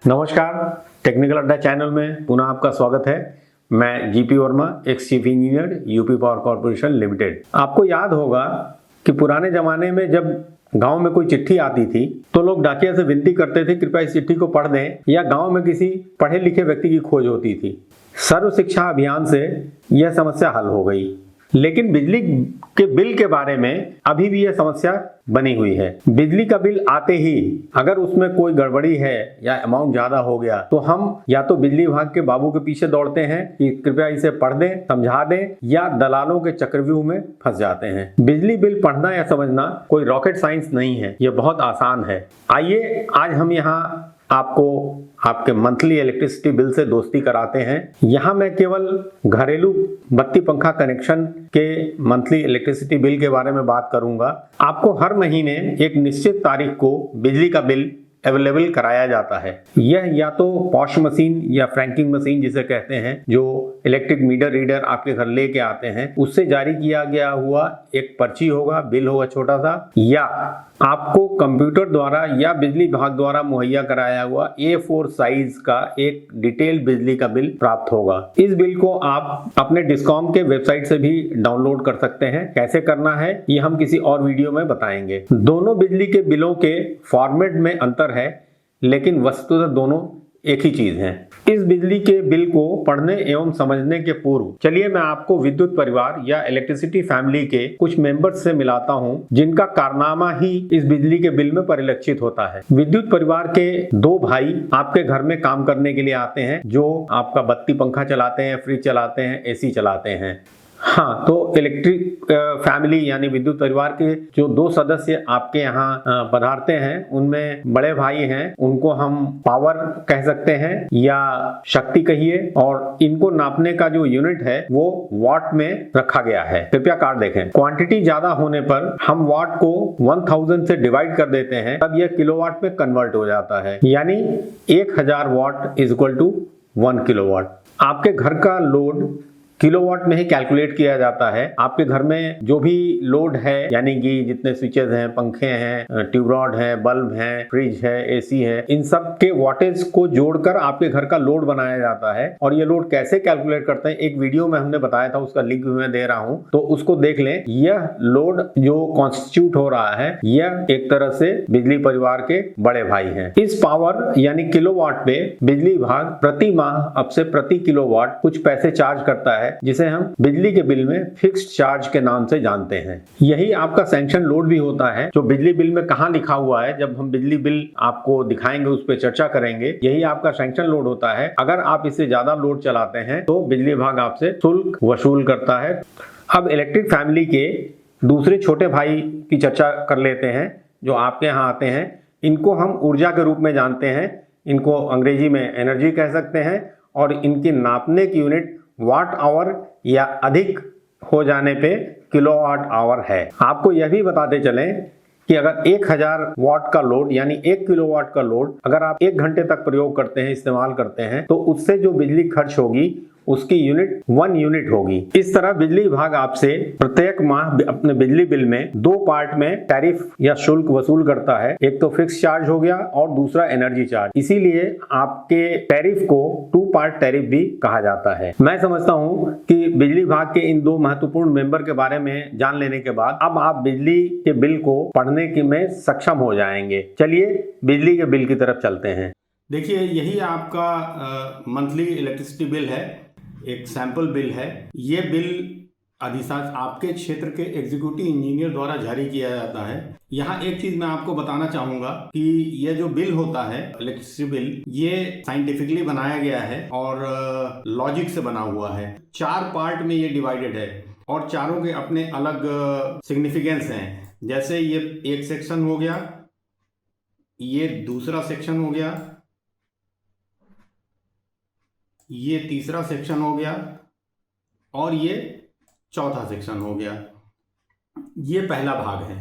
नमस्कार, टेक्निकल अड्डा चैनल में पुनः आपका स्वागत है। मैं GP Verma, ex chief engineer, UP power corporation limited. आपको याद होगा कि पुराने जमाने में जब गांव में कोई चिट्ठी आती थी तो लोग डाकिया से विनती करते थे कृपया इस चिट्ठी को पढ़ दें, या गांव में किसी पढ़े लिखे व्यक्ति की खोज होती थी। सर्व शिक्षा अभियान से यह समस्या हल हो गई, लेकिन बिजली के बिल के बारे में अभी भी यह समस्या बनी हुई है। बिजली का बिल आते ही अगर उसमें कोई गड़बड़ी है या अमाउंट ज्यादा हो गया तो हम या तो बिजली विभाग के बाबू के पीछे दौड़ते हैं कि कृपया इसे पढ़ दें, समझा दें, या दलालों के चक्रव्यूह में फंस जाते हैं। बिजली बिल पढ़ना या समझना कोई रॉकेट साइंस नहीं है, यह बहुत आसान है। आइए आज हम यहाँ आपको आपके मंथली इलेक्ट्रिसिटी बिल से दोस्ती कराते हैं। यहाँ मैं केवल घरेलू बत्ती पंखा कनेक्शन के मंथली इलेक्ट्रिसिटी बिल के बारे में बात करूंगा। आपको हर महीने एक निश्चित तारीख को बिजली का बिल अवेलेबल कराया जाता है। यह या तो पॉश मशीन या फ्रैंकिंग मशीन जिसे कहते हैं, जो इलेक्ट्रिक मीटर रीडर आपके घर लेके आते हैं, उससे जारी किया गया हुआ एक पर्ची होगा, बिल होगा छोटा सा, या आपको कंप्यूटर द्वारा या बिजली विभाग द्वारा मुहैया कराया हुआ A4 साइज का एक डिटेल बिजली का बिल प्राप्त होगा। इस बिल को आप अपने डिस्कॉम के वेबसाइट से भी डाउनलोड कर सकते हैं। कैसे करना है ये हम किसी और वीडियो में बताएंगे। दोनों बिजली के बिलों के फॉर्मेट में अंतर है, लेकिन वस्तुतः दोनों एक ही चीज है। इस बिजली के बिल को पढ़ने एवं समझने के पूर्व चलिए मैं आपको विद्युत परिवार या इलेक्ट्रिसिटी फैमिली के कुछ मेंबर्स से मिलाता हूं, जिनका कारनामा ही इस बिजली के बिल में परिलक्षित होता है। विद्युत परिवार के दो भाई आपके घर में काम करने के लिए आते हैं, जो आपका बत्ती पंखा चलाते हैं, फ्रिज चलाते हैं, एसी चलाते हैं। हाँ, तो इलेक्ट्रिक फैमिली यानी विद्युत परिवार के जो दो सदस्य आपके यहाँ पधारते हैं, उनमें बड़े भाई हैं, उनको हम पावर कह सकते हैं या शक्ति कहिए, और इनको नापने का जो यूनिट है वो वाट में रखा गया है। कृपया कार्ड देखें। क्वांटिटी ज्यादा होने पर हम वाट को 1000 से डिवाइड कर देते हैं, तब यह किलोवाट में कन्वर्ट हो जाता है, यानी 1000 watt is equal to 1 kilowatt. आपके घर का लोड किलोवाट में ही कैलकुलेट किया जाता है। आपके घर में जो भी लोड है, यानी कि जितने स्विचेस हैं, पंखे हैं, ट्यूब रॉड है, बल्ब है, फ्रिज है, एसी है, इन सब के वाटेज को जोड़कर आपके घर का लोड बनाया जाता है। और ये लोड कैसे कैलकुलेट करते हैं, एक वीडियो में हमने बताया था, उसका लिंक भी मैं दे रहा हूं, तो उसको देख लें। यह लोड जो कॉन्स्टिट्यूट हो रहा है, यह एक तरह से बिजली परिवार के बड़े भाई हैं। इस पावर यानी किलोवाट पे बिजली विभाग प्रति माह अब से प्रति किलोवाट कुछ पैसे चार्ज करता है, जिसे हम बिजली के बिल में फिक्स्ड चार्ज के नाम से जानते हैं। यही आपका सैंक्शन लोड भी होता है, जो बिजली बिल में कहां लिखा हुआ है, जब हम बिजली बिल आपको दिखाएंगे, उस पर चर्चा करेंगे। यही आपका सैंक्शन लोड होता है। अगर आप इससे ज्यादा लोड चलाते हैं तो बिजली विभाग आपसे शुल्क वसूल करता है। अब इलेक्ट्रिक फैमिली के दूसरे छोटे भाई की चर्चा कर लेते हैं, जो आपके यहाँ आते हैं। इनको हम ऊर्जा के रूप में जानते हैं, इनको अंग्रेजी में एनर्जी कह सकते हैं, और इनकी नापने की यूनिट वाट आवर या अधिक हो जाने पे किलोवाट आवर है। आपको यह भी बताते चलें कि अगर 1000 वाट का लोड यानी 1 किलोवाट का लोड अगर आप 1 घंटे तक प्रयोग करते हैं, इस्तेमाल करते हैं, तो उससे जो बिजली खर्च होगी उसकी यूनिट 1 यूनिट होगी। इस तरह बिजली विभाग आपसे प्रत्येक माह अपने बिजली बिल में 2 पार्ट में टैरिफ या शुल्क वसूल करता है। एक तो फिक्स चार्ज हो गया और दूसरा एनर्जी चार्ज। इसीलिए आपके टैरिफ को 2 पार्ट टैरिफ भी कहा जाता है। मैं समझता हूं कि बिजली विभाग के इन 2 महत्वपूर्ण मेंबर के बारे में जान लेने के बाद अब आप बिजली के बिल को पढ़ने में सक्षम हो जाएंगे। चलिए बिजली के बिल की तरफ चलते हैं। देखिए, यही आपका मंथली इलेक्ट्रिसिटी बिल है, एक सैंपल बिल है। ये बिल अधिशासी आपके क्षेत्र के एग्जीक्यूटिव इंजीनियर द्वारा जारी किया जाता है। यहाँ एक चीज मैं आपको बताना चाहूंगा कि ये जो बिल होता है इलेक्ट्रिसिटी बिल, ये साइंटिफिकली बनाया गया है और लॉजिक से बना हुआ है। 4 पार्ट में ये डिवाइडेड है और चारों के अपने अलग सिग्निफिकेंस हैं। जैसे ये एक सेक्शन हो गया, ये दूसरा सेक्शन हो गया, ये तीसरा सेक्शन हो गया और ये चौथा सेक्शन हो गया। ये पहला भाग है।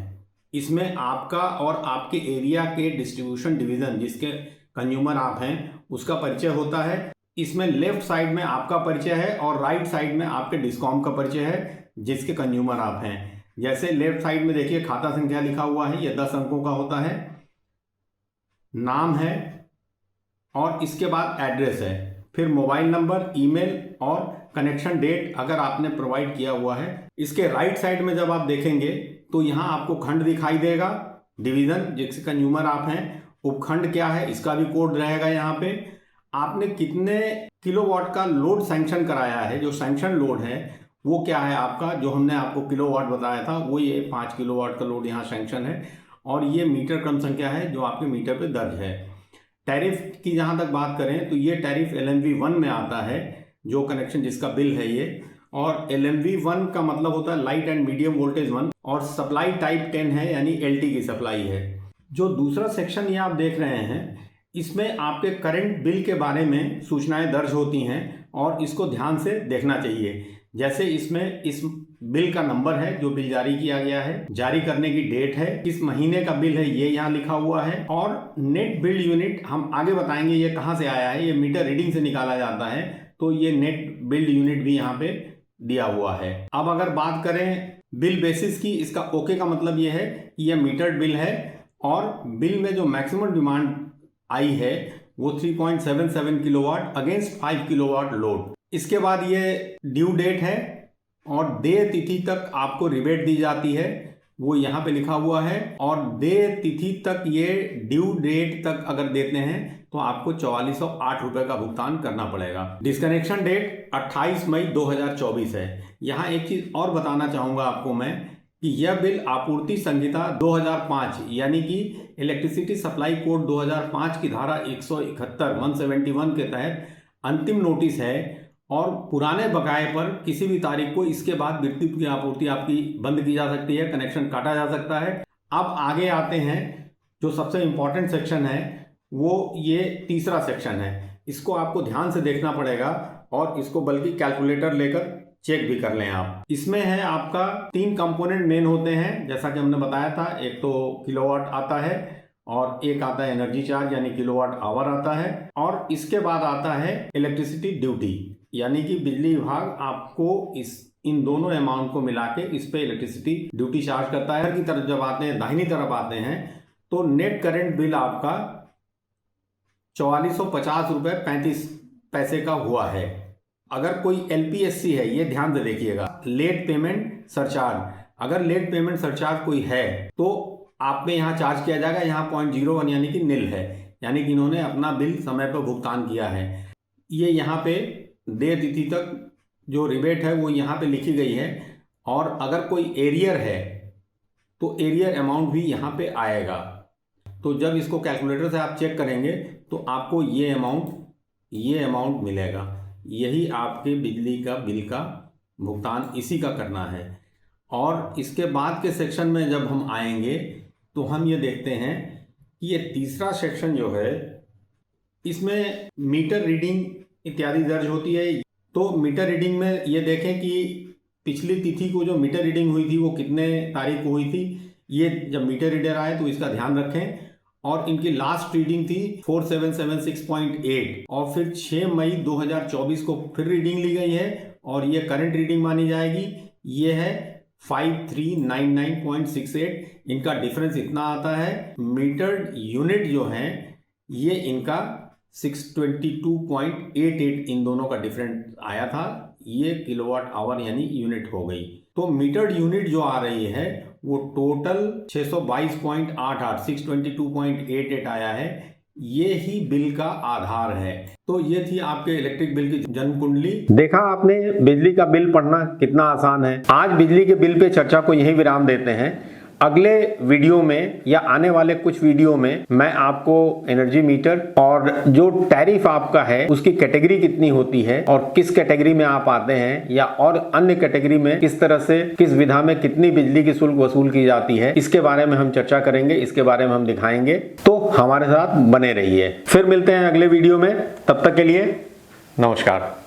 इसमें आपका और आपके एरिया के डिस्ट्रीब्यूशन डिवीजन, जिसके कंज्यूमर आप हैं, उसका परिचय होता है। इसमें लेफ्ट साइड में आपका परिचय है और राइट साइड में आपके डिस्कॉम का परिचय है, जिसके कंज्यूमर आप हैं। जैसे लेफ्ट साइड में देखिए खाता संख्या लिखा हुआ है, ये 10 अंकों का होता है, नाम है और इसके बाद एड्रेस है, फिर मोबाइल नंबर, ईमेल और कनेक्शन डेट अगर आपने प्रोवाइड किया हुआ है। इसके राइट साइड में जब आप देखेंगे तो यहाँ आपको खंड दिखाई देगा, डिवीजन जिसके कंज्यूमर आप हैं, उपखंड क्या है इसका भी कोड रहेगा। यहाँ पे आपने कितने किलोवाट का लोड सैंक्शन कराया है, जो सैंक्शन लोड है वो क्या है आपका, जो हमने आपको किलोवाट बताया था वो ये 5 किलोवाट का लोड यहाँ सैंक्शन है और ये मीटर क्रम संख्या है जो आपके मीटर पे दर्ज है। टैरिफ की जहाँ तक बात करें तो ये टैरिफ LMV1 में आता है, जो कनेक्शन जिसका बिल है ये, और LMV1 का मतलब होता है लाइट एंड मीडियम वोल्टेज 1 और सप्लाई टाइप 10 है, यानी LT की सप्लाई है। जो दूसरा सेक्शन ये आप देख रहे हैं इसमें आपके करंट बिल के बारे में सूचनाएं दर्ज होती हैं और इसको ध्यान से देखना चाहिए। जैसे इसमें इस बिल का नंबर है जो बिल जारी किया गया है, जारी करने की डेट है, किस महीने का बिल है ये यहाँ लिखा हुआ है, और नेट बिल्ड यूनिट हम आगे बताएंगे ये कहाँ से आया है, ये मीटर रीडिंग से निकाला जाता है, तो ये नेट बिल्ड यूनिट भी यहाँ पे दिया हुआ है। अब अगर बात करें बिल बेसिस की, इसका ओके का मतलब ये है कि यह मीटर्ड बिल है और बिल में जो मैक्सिमम डिमांड आई है वो 3.77 किलोवाट अगेंस्ट 5 किलोवाट लोड। इसके बाद ये ड्यू डेट है और देय तिथि तक आपको रिबेट दी जाती है, वो यहाँ पे लिखा हुआ है, और देय तिथि तक ये ड्यू डेट तक अगर देते हैं तो आपको 4408 रुपए का भुगतान करना पड़ेगा। डिस्कनेक्शन डेट 28 मई 2024 है। यहाँ एक चीज और बताना चाहूंगा आपको मैं कि यह बिल आपूर्ति संहिता 2005 यानी कि इलेक्ट्रिसिटी सप्लाई कोड 2005 की धारा 171 के तहत अंतिम नोटिस है और पुराने बकाये पर किसी भी तारीख को इसके बाद विद्युत की आपूर्ति आपकी बंद की जा सकती है, कनेक्शन काटा जा सकता है। अब आगे आते हैं, जो सबसे इंपॉर्टेंट सेक्शन है वो ये तीसरा सेक्शन है, इसको आपको ध्यान से देखना पड़ेगा और इसको बल्कि कैलकुलेटर लेकर चेक भी कर लें आप। इसमें है आपका 3 कंपोनेंट मेन होते हैं, जैसा कि हमने बताया था, एक तो किलोवाट आता है और एक आता है एनर्जी चार्ज यानी किलोवाट आवर आता है, और इसके बाद आता है इलेक्ट्रिसिटी ड्यूटी यानी कि बिजली विभाग आपको इन दोनों अमाउंट को मिला के इस पे इलेक्ट्रिसिटी ड्यूटी चार्ज करता है। की तरफ जब आते हैं, दाहिनी तरफ आते हैं तो नेट करंट बिल आपका 4450 रुपये 35 पैसे का हुआ है। अगर कोई LPSC है, ये ध्यान से देखिएगा, लेट पेमेंट सरचार्ज, अगर लेट पेमेंट सरचार्ज कोई है तो आप पे यहाँ चार्ज किया जाएगा, यहाँ 0.01 यानी कि निल है, यानी कि इन्होंने अपना बिल समय पर भुगतान किया है। ये यहाँ पे देय तिथि तक जो रिबेट है वो यहाँ पे लिखी गई है, और अगर कोई एरियर है तो एरियर अमाउंट भी यहाँ पे आएगा। तो जब इसको कैलकुलेटर से आप चेक करेंगे तो आपको ये अमाउंट मिलेगा। यही आपके बिजली का बिल का भुगतान इसी का करना है। और इसके बाद के सेक्शन में जब हम आएंगे तो हम ये देखते हैं कि ये तीसरा सेक्शन जो है इसमें मीटर रीडिंग इत्यादि दर्ज होती है। तो मीटर रीडिंग में ये देखें कि पिछली तिथि को जो मीटर रीडिंग हुई थी वो कितने तारीख को हुई थी, ये जब मीटर रीडर आए तो इसका ध्यान रखें। और इनकी लास्ट रीडिंग थी 4776.8 और फिर 6 मई 2024 को फिर रीडिंग ली गई है और ये करंट रीडिंग मानी जाएगी। ये है 5399.68। इनका डिफरेंस इतना आता है। मीटर्ड यूनिट जो है ये इनका 622.88 इन दोनों का डिफरेंस आया था। ये किलोवाट आवर यानी यूनिट हो गई। तो मीटर्ड यूनिट जो आ रही है वो टोटल 622.88 622.88 आया है। ये ही बिल का आधार है। तो ये थी आपके इलेक्ट्रिक बिल की जन्म कुंडली। देखा आपने बिजली का बिल पढ़ना कितना आसान है। आज बिजली के बिल पे चर्चा को यहीं विराम देते हैं। अगले वीडियो में या आने वाले कुछ वीडियो में मैं आपको एनर्जी मीटर और जो टैरिफ आपका है उसकी कैटेगरी कितनी होती है और किस कैटेगरी में आप आते हैं या और अन्य कैटेगरी में किस तरह से किस विधा में कितनी बिजली की शुल्क वसूल की जाती है, इसके बारे में हम चर्चा करेंगे, इसके बारे में हम दिखाएंगे। तो हमारे साथ बने रहिए। फिर मिलते हैं अगले वीडियो में। तब तक के लिए नमस्कार।